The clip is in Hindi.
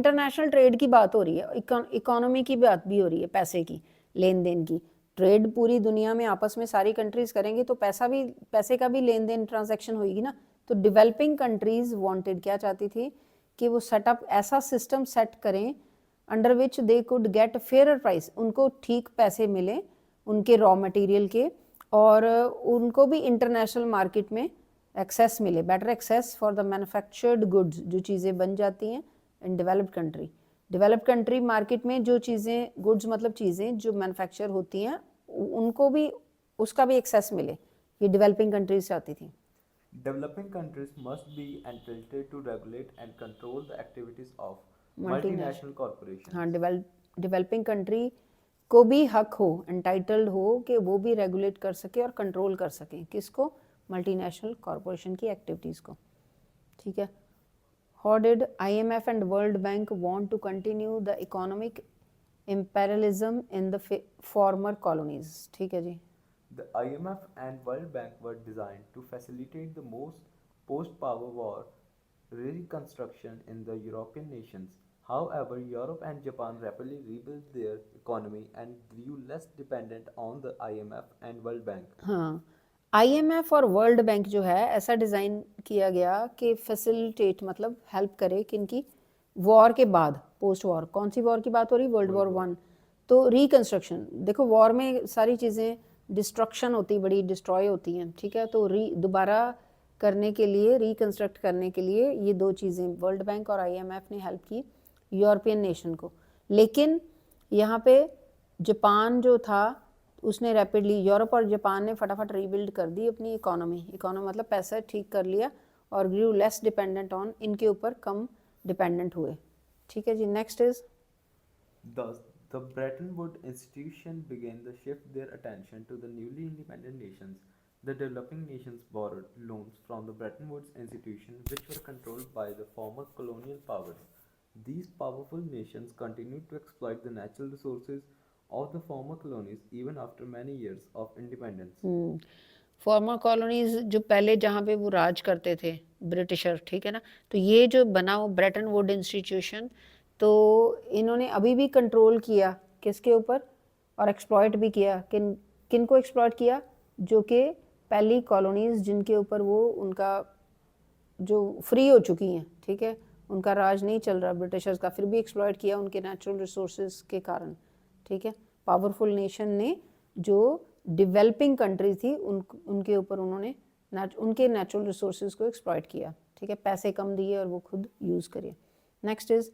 इंटरनेशनल ट्रेड की बात हो रही है, इकोनॉमी की बात भी हो रही है, पैसे की, लेन देन की। ट्रेड पूरी दुनिया में आपस में सारी कंट्रीज करेंगी तो पैसे का भी लेन देन ट्रांजैक्शन होगी ना। तो डेवलपिंग कंट्रीज वांटेड, क्या चाहती थी कि वो सेटअप ऐसा सिस्टम सेट करें under which they could get fair price, उनको ठीक पैसे मिले उनके रॉ मटेरियल के, और उनको भी इंटरनेशनल मार्केट में एक्सेस मिले, better access for the manufactured goods, जो चीज़ें बन जाती हैं in developed country. Developed country market में जो चीज़ें, गुड्स मतलब चीज़ें जो मैन्युफैक्चर होती हैं, उनको भी, उसका भी एक्सेस मिले, ये डेवलपिंग कंट्रीज चाहती थी। Developing countries must be entitled to regulate and control the activities of multinational multinational, हाँ, corporations. डेवलपिंग कंट्री को भी हक हो, एंटाइटल्ड हो कि वो भी रेगुलेट कर सके और कंट्रोल कर सकें, किसको, मल्टीनेशनल कॉरपोरेशन की एक्टिविटीज़ को। ठीक है। How did IMF and World Bank want to continue the economic imperialism in the former colonies? ठीक है जी। The IMF and World Bank were designed to facilitate the most post-power war reconstruction in the European nations. However, Europe and Japan rapidly rebuilt their economy and grew less dependent on the IMF and World Bank. हाँ, IMF और वर्ल्ड बैंक जो है ऐसा डिज़ाइन किया गया कि फैसिलिटेट, मतलब हेल्प करे किनकी, वॉर के बाद, पोस्ट वॉर। कौन सी वॉर की बात हो रही, वर्ल्ड वॉर 1। तो रिकंस्ट्रक्शन, देखो वॉर में सारी चीज़ें डिस्ट्रक्शन होती, बड़ी डिस्ट्रॉय होती हैं, ठीक है। तो दोबारा करने के लिए, रिकंस्ट्रक्ट करने के लिए ये दो चीज़ें, वर्ल्ड बैंक और IMF ने हेल्प की यूरोपियन नेशन को। लेकिन यहाँ पे जापान जो था उसने रैपिडली, यूरोप और जापान ने फटाफट रीबिल्ड कर दी अपनी इकोनॉमी मतलब पैसा ठीक कर लिया, और ग्रू लेस डिपेंडेंट ऑन, इनके ऊपर कम डिपेंडेंट हुए। ठीक है जी। Next is Thus, the Bretton Woods institution began to shift their attention to the newly independent nations. The developing nations borrowed loans from the Bretton Woods institution, which were controlled by the former colonial powers. These powerful nations continued to exploit the natural resources of the former colonies even after many years of independence. Farmer colonies जो पहले जहाँ पे वो राज करते थे ब्रिटिशर, ठीक है ना, तो ये जो बना वो ब्रेटन वुड इंस्टीट्यूशन, तो इन्होंने अभी भी कंट्रोल किया किसके ऊपर, और एक्सप्लॉइट भी किया, किन को एक्सप्लॉइट किया, जो कि पहली कॉलोनीज जिनके ऊपर वो उनका जो फ्री हो चुकी हैं, ठीक है, उनका राज नहीं चल रहा ब्रिटिशर्स का, फिर भी एक्सप्लॉइट किया उनके नेचुरल रिसोर्सेज के कारण। ठीक है। पावरफुल नेशन ने जो डेवलपिंग कंट्री थी उनके ऊपर उन्होंने उनके नेचुरल रिसोर्सेज को एक्सप्लॉइट किया। ठीक है, पैसे कम दिए और वो खुद यूज़ करिए। Next is